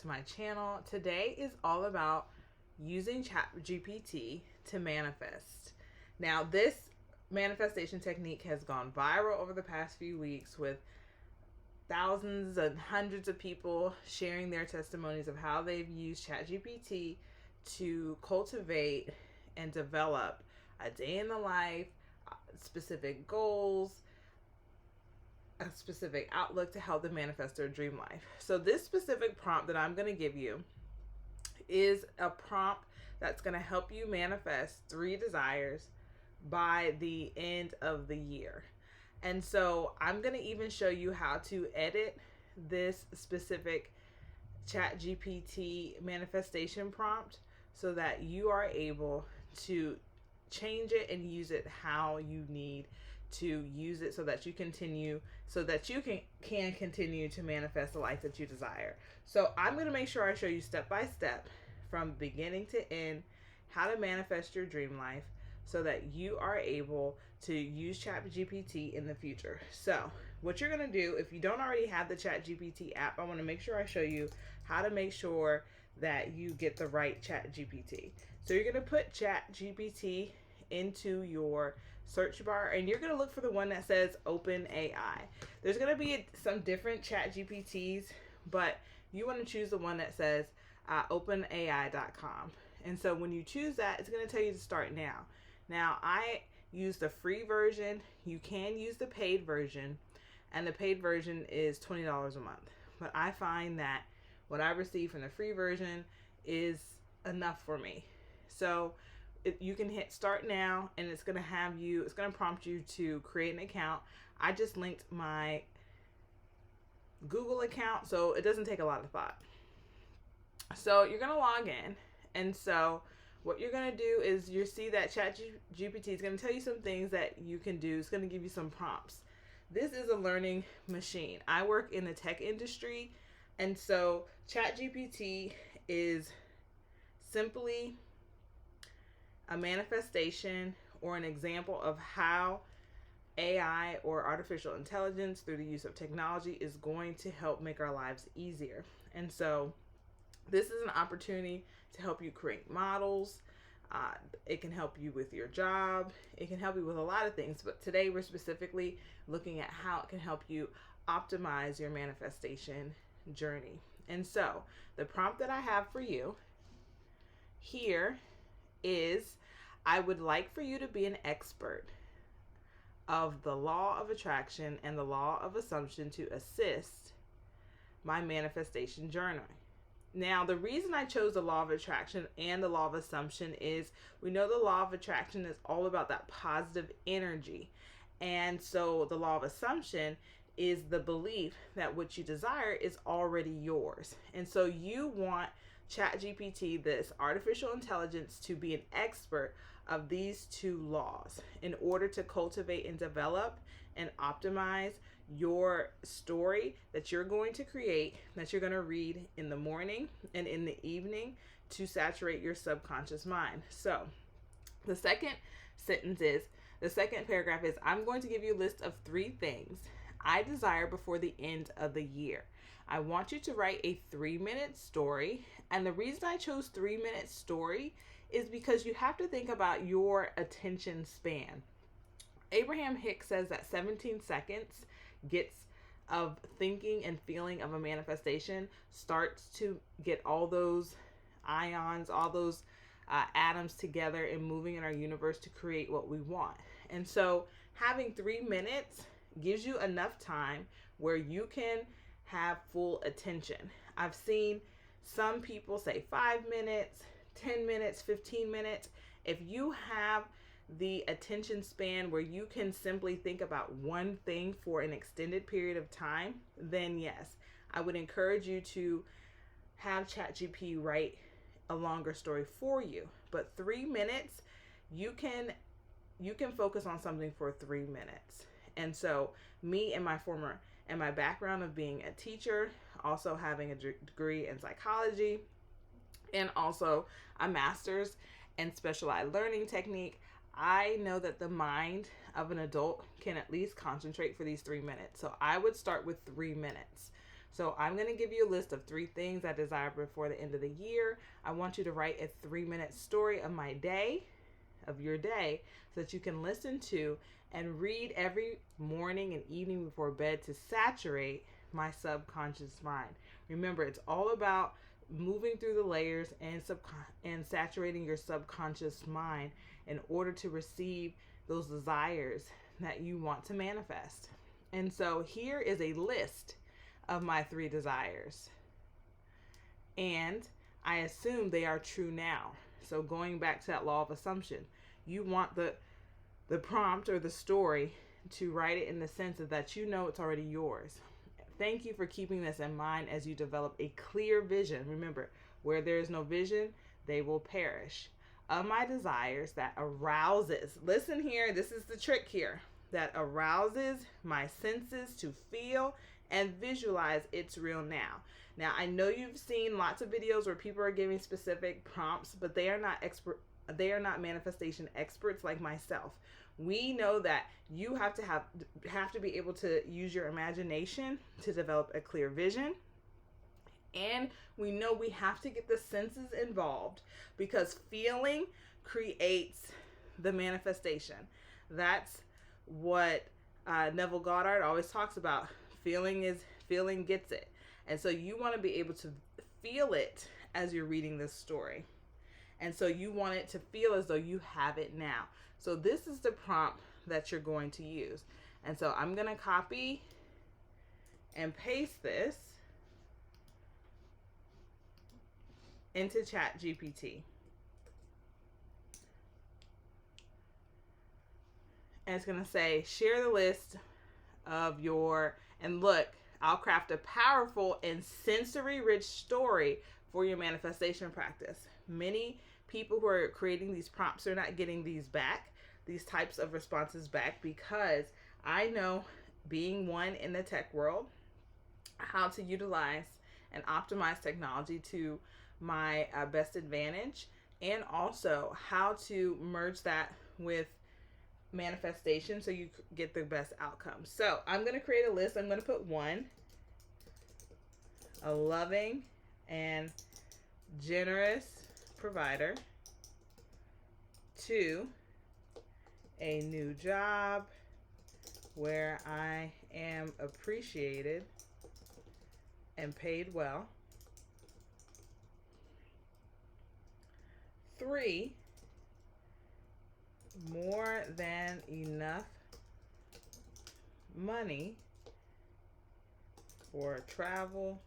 to my channel. Today is all about using ChatGPT to manifest. Now, this manifestation technique has gone viral over the past few weeks with thousands and hundreds of people sharing their testimonies of how they've used ChatGPT to cultivate and develop a day in the life, specific goals, a specific outlook to help them manifest their dream life. So this specific prompt that I'm going to give you is a prompt that's going to help you manifest 3 desires by the end of the year. And so I'm going to even show you how to edit this specific ChatGPT manifestation prompt so that you are able to change it and use it how you need to use it so that you can continue to manifest the life that you desire. So I'm going to make sure I show you step by step from beginning to end how to manifest your dream life so that you are able to use ChatGPT in the future. So what you're going to do, if you don't already have the ChatGPT app, I want to make sure I show you how to make sure that you get the right ChatGPT. So you're going to put ChatGPT into your search bar and you're going to look for the one that says OpenAI. There's going to be some different ChatGPTs, but you want to choose the one that says openai.com. And so when you choose that, it's going to tell you to start now. Now, I use the free version. You can use the paid version, and the paid version is $20 a month. But I find that what I receive from the free version is enough for me. So you can hit start now, and it's going to prompt you to create an account. I just linked my Google account, so it doesn't take a lot of thought. So you're going to log in, and so what you're going to do is you see that ChatGPT is going to tell you some things that you can do. It's going to give you some prompts. This is a learning machine. I work in the tech industry, and so ChatGPT is simply a manifestation or an example of how AI or artificial intelligence through the use of technology is going to help make our lives easier. And so this is an opportunity to help you create models. It can help you with your job. It can help you with a lot of things. But today we're specifically looking at how it can help you optimize your manifestation journey. And so the prompt that I have for you here is, I would like for you to be an expert of the law of attraction and the law of assumption to assist my manifestation journey. Now, the reason I chose the law of attraction and the law of assumption is we know the law of attraction is all about that positive energy. And so the law of assumption is the belief that what you desire is already yours. And so you want ChatGPT, this artificial intelligence, to be an expert of these 2 laws in order to cultivate and develop and optimize your story that you're going to create, that you're going to read in the morning and in the evening to saturate your subconscious mind. So the second paragraph is, I'm going to give you a list of 3 things I desire before the end of the year. I want you to write a 3-minute story. And the reason I chose 3-minute story is because you have to think about your attention span. Abraham Hicks says that 17 seconds gets of thinking and feeling of a manifestation starts to get all those ions, all those atoms together and moving in our universe to create what we want. And so having 3 minutes gives you enough time where you can have full attention. I've seen some people say 5 minutes, 10 minutes, 15 minutes. If you have the attention span where you can simply think about one thing for an extended period of time, then yes, I would encourage you to have ChatGPT write a longer story for you. But 3 minutes, you can focus on something for 3 minutes. And so me and my background of being a teacher, also having a degree in psychology, and also a master's in specialized learning technique, I know that the mind of an adult can at least concentrate for these 3 minutes. So I would start with 3 minutes. So I'm going to give you a list of 3 things I desire before the end of the year. I want you to write a 3-minute story of my day, of your day, so that you can listen to and read every morning and evening before bed to saturate my subconscious mind. Remember, it's all about moving through the layers and saturating your subconscious mind in order to receive those desires that you want to manifest. And so here is a list of my 3 desires. And I assume they are true now. So going back to that law of assumption, you want the prompt or the story to write it in the sense of that you know it's already yours. Thank you for keeping this in mind as you develop a clear vision. Remember, where there is no vision, they will perish. Of my desires that arouses, listen here, this is the trick here, that arouses my senses to feel and visualize it's real now. Now, I know you've seen lots of videos where people are giving specific prompts, but they are not manifestation experts like myself. We know that you have to be able to use your imagination to develop a clear vision. And we know we have to get the senses involved because feeling creates the manifestation. That's what Neville Goddard always talks about. Feeling gets it. And so you want to be able to feel it as you're reading this story. And so you want it to feel as though you have it now. So this is the prompt that you're going to use. And so I'm going to copy and paste this into ChatGPT. And it's going to say, share the list of and look, I'll craft a powerful and sensory-rich story for your manifestation practice. Many people who are creating these prompts are not getting these types of responses back, because I know, being one in the tech world, how to utilize and optimize technology to my best advantage, and also how to merge that with manifestation so you get the best outcome. So I'm going to create a list. I'm going to put 1, a loving and generous provider. 2, a new job where I am appreciated and paid well. 3, more than enough money for travel,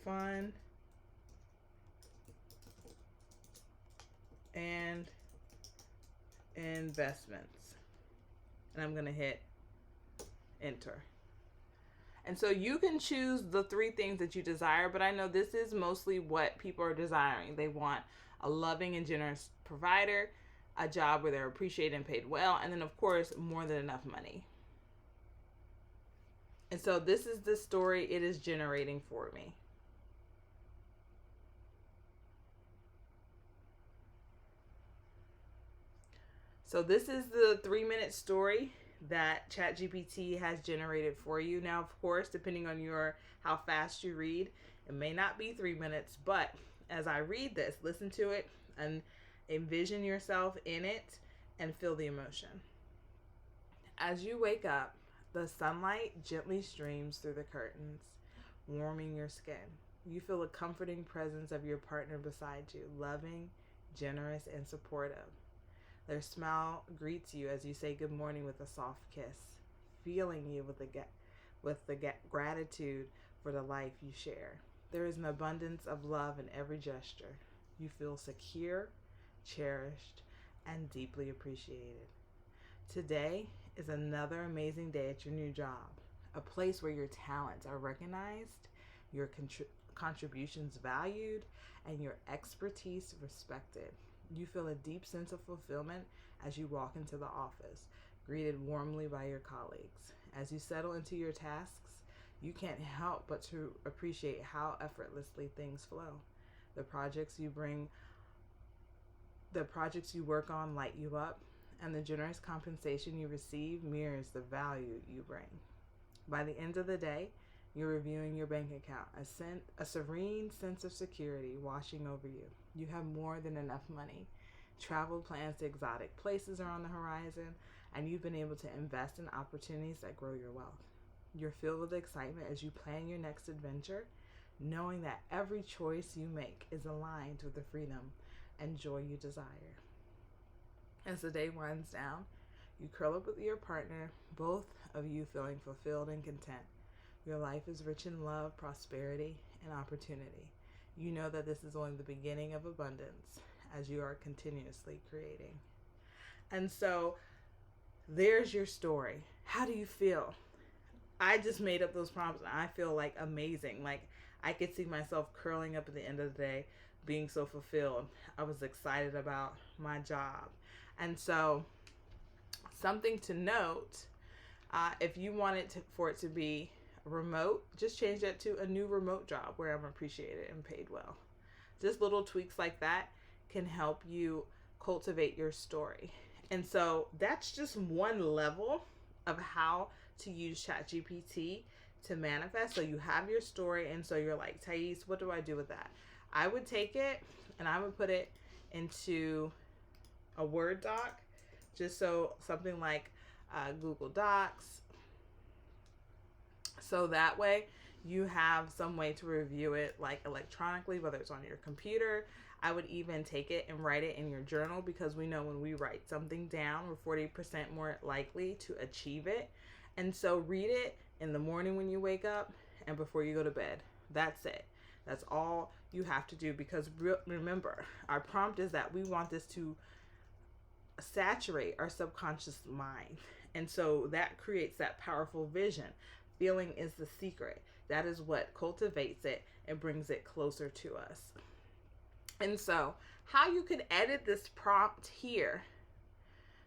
fun, and investments. And I'm going to hit enter. And so you can choose the 3 things that you desire, but I know this is mostly what people are desiring. They want a loving and generous provider, a job where they're appreciated and paid well, and then of course, more than enough money. And so this is the story it is generating for me. So this is the 3-minute story that ChatGPT has generated for you. Now, of course, depending on how fast you read, it may not be 3 minutes, but as I read this, listen to it and envision yourself in it and feel the emotion. As you wake up, the sunlight gently streams through the curtains, warming your skin. You feel a comforting presence of your partner beside you, loving, generous, and supportive. Their smile greets you as you say good morning with a soft kiss, filling you with the gratitude for the life you share. There is an abundance of love in every gesture. You feel secure, cherished, and deeply appreciated. Today is another amazing day at your new job, a place where your talents are recognized, your contributions valued, and your expertise respected. You feel a deep sense of fulfillment as you walk into the office, greeted warmly by your colleagues. As you settle into your tasks, you can't help but to appreciate how effortlessly things flow. The projects you work on light you up, and the generous compensation you receive mirrors the value you bring. By the end of the day, you're reviewing your bank account, a serene sense of security washing over you. You have more than enough money. Travel plans to exotic places are on the horizon, and you've been able to invest in opportunities that grow your wealth. You're filled with excitement as you plan your next adventure, knowing that every choice you make is aligned with the freedom and joy you desire. As the day winds down, you curl up with your partner, both of you feeling fulfilled and content. Your life is rich in love, prosperity, and opportunity. You know that this is only the beginning of abundance as you are continuously creating. And so there's your story. How do you feel? I just made up those prompts and I feel like amazing. Like I could see myself curling up at the end of the day, being so fulfilled. I was excited about my job. And so something to note, if you wanted for it to be remote, just change that to a new remote job where I'm appreciated and paid well. Just little tweaks like that can help you cultivate your story. And so that's just one level of how to use ChatGPT to manifest. So you have your story, and so you're like, Thais, what do I do with that? I would take it and I would put it into a Word doc, just so something like Google Docs. So that way you have some way to review it, like electronically, whether it's on your computer. I would even take it and write it in your journal, because we know when we write something down, we're 40% more likely to achieve it. And so read it in the morning when you wake up and before you go to bed. That's it. That's all you have to do, because remember, our prompt is that we want this to saturate our subconscious mind. And so that creates that powerful vision. Feeling is the secret. That is what cultivates it and brings it closer to us. And so how you can edit this prompt here.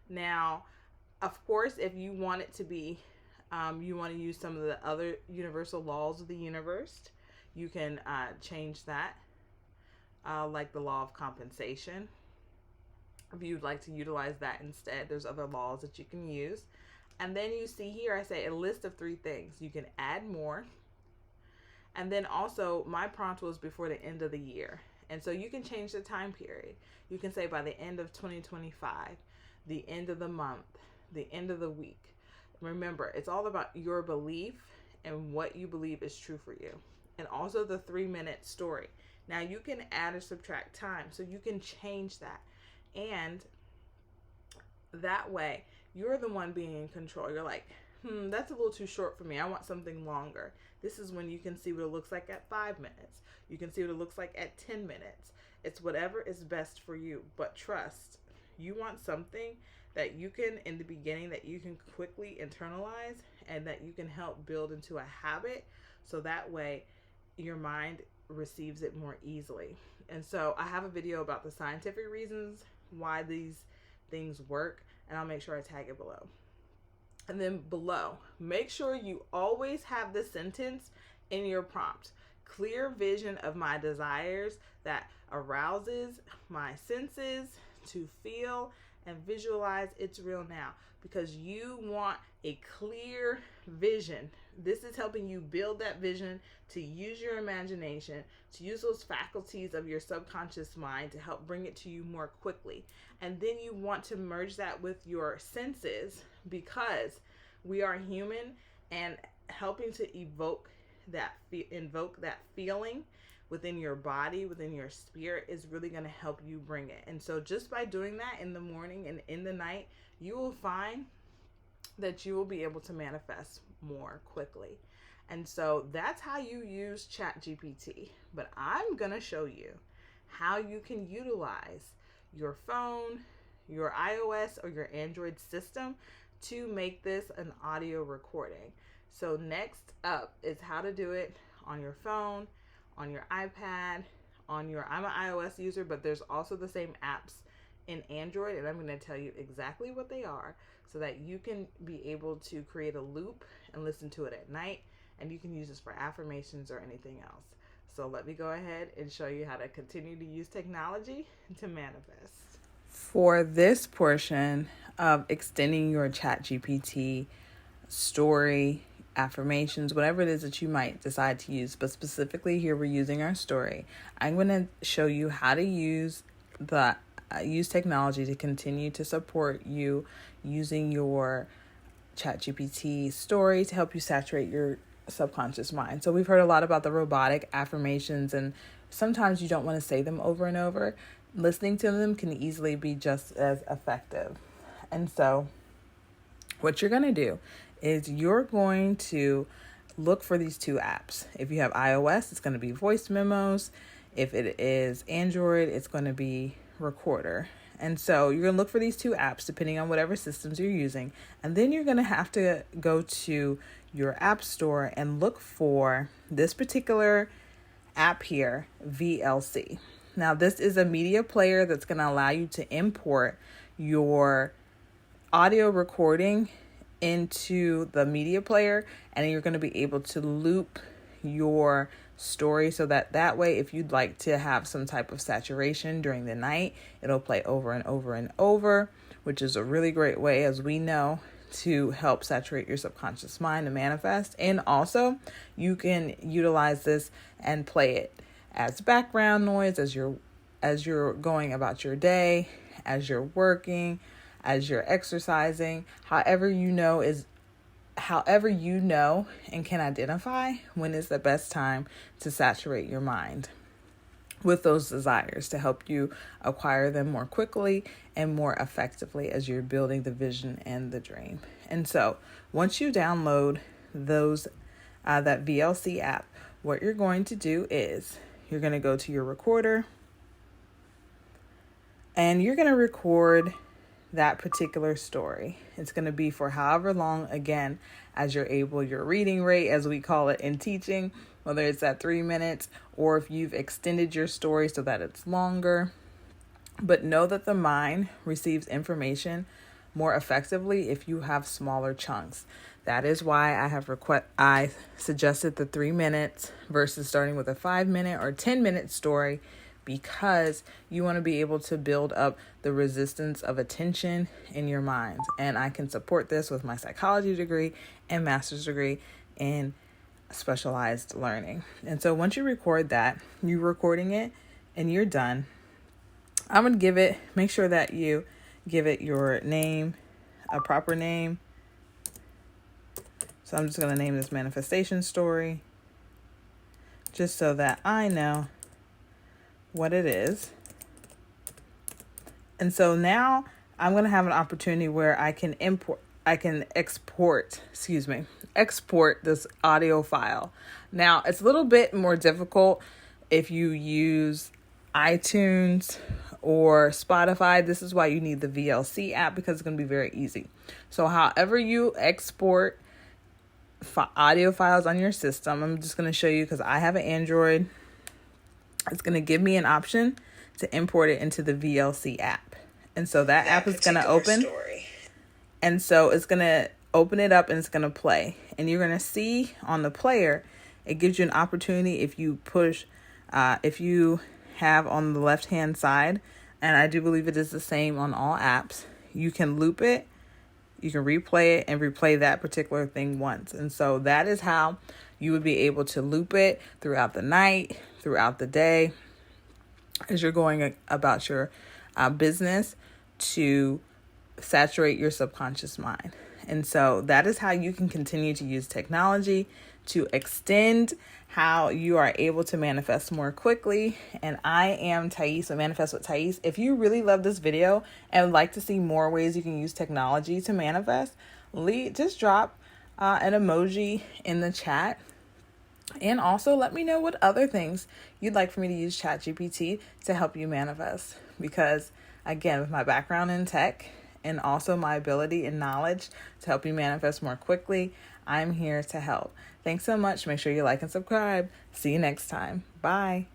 Now, of course, if you want it to be, you want to use some of the other universal laws of the universe, you can change that, like the law of compensation. If you'd like to utilize that instead, there's other laws that you can use. And then you see here, I say a list of 3 things. You can add more. And then also my prompt was before the end of the year. And so you can change the time period. You can say by the end of 2025, the end of the month, the end of the week. Remember, it's all about your belief and what you believe is true for you. And also the 3-minute story. Now you can add or subtract time, so you can change that. And that way, you're the one being in control. You're like, that's a little too short for me. I want something longer. This is when you can see what it looks like at 5 minutes. You can see what it looks like at 10 minutes. It's whatever is best for you. But trust, you want something that you can, in the beginning, that you can quickly internalize and that you can help build into a habit. So that way, your mind receives it more easily. And so I have a video about the scientific reasons why these things work, and I'll make sure I tag it below. And then below, make sure you always have the sentence in your prompt. Clear vision of my desires that arouses my senses to feel and visualize it's real now, because you want a clear vision. This is helping you build that vision, to use your imagination, to use those faculties of your subconscious mind to help bring it to you more quickly. And then you want to merge that with your senses, because we are human, and helping to invoke that feeling within your body, within your spirit, is really going to help you bring it. And so just by doing that in the morning and in the night, you will find that you will be able to manifest more quickly. And so that's how you use ChatGPT. But I'm going to show you how you can utilize your phone, your iOS or your Android system to make this an audio recording. So next up is how to do it on your phone, on your iPad, I'm an iOS user, but there's also the same apps in Android, and I'm going to tell you exactly what they are so that you can be able to create a loop and listen to it at night, and you can use this for affirmations or anything else. So let me go ahead and show you how to continue to use technology to manifest. For this portion of extending your ChatGPT story, affirmations, whatever it is that you might decide to use, but specifically here we're using our story, I'm going to show you how to use technology to continue to support you using your ChatGPT story to help you saturate your subconscious mind. So we've heard a lot about the robotic affirmations, and sometimes you don't want to say them over and over. Listening to them can easily be just as effective. And so what you're going to do is you're going to look for these two apps. If you have iOS, it's going to be voice memos. If it is Android, it's going to be Recorder. And so you're going to look for these two apps depending on whatever systems you're using. And then you're going to have to go to your app store and look for this particular app here, VLC. Now, this is a media player that's going to allow you to import your audio recording into the media player, and you're going to be able to loop your story so that way, if you'd like to have some type of saturation during the night, it'll play over and over and over, which is a really great way, as we know, to help saturate your subconscious mind to manifest. And also you can utilize this and play it as background noise as you're going about your day, as you're working, as you're exercising, however you know and can identify when is the best time to saturate your mind with those desires to help you acquire them more quickly and more effectively as you're building the vision and the dream. And so once you download that VLC app, what you're going to do is you're going to go to your recorder and you're going to record that particular story. It's going to be for however long, again, as you're able, your reading rate, as we call it in teaching, whether it's at 3 minutes or if you've extended your story so that it's longer. But know that the mind receives information more effectively if you have smaller chunks. That is why I suggested the 3 minutes versus starting with a 5-minute or 10-minute story, because you want to be able to build up the resistance of attention in your mind. And I can support this with my psychology degree and master's degree in specialized learning. And so once you record that, you're recording it and you're done. I'm going to make sure that you give it your name, a proper name. So I'm just going to name this manifestation story, just so that I know what it is. And so now I'm going to have an opportunity where I can export this audio file. Now, it's a little bit more difficult if you use iTunes or Spotify. This is why you need the VLC app, because it's going to be very easy. So however you export audio files on your system, I'm just going to show you because I have an Android. It's going to give me an option to import it into the VLC app. And so that app is going to open. Story. And so it's going to open it up and it's going to play. And you're going to see on the player, it gives you an opportunity if you have on the left-hand side, and I do believe it is the same on all apps, you can loop it, you can replay it and replay that particular thing once. And so that is how you would be able to loop it throughout the night, throughout the day, as you're going about your business to saturate your subconscious mind. And so that is how you can continue to use technology to extend how you are able to manifest more quickly. And I am Thais with Manifest with Thais. If you really love this video and would like to see more ways you can use technology to manifest, just drop an emoji in the chat. And also let me know what other things you'd like for me to use ChatGPT to help you manifest. Because again, with my background in tech and also my ability and knowledge to help you manifest more quickly, I'm here to help. Thanks so much. Make sure you like and subscribe. See you next time. Bye.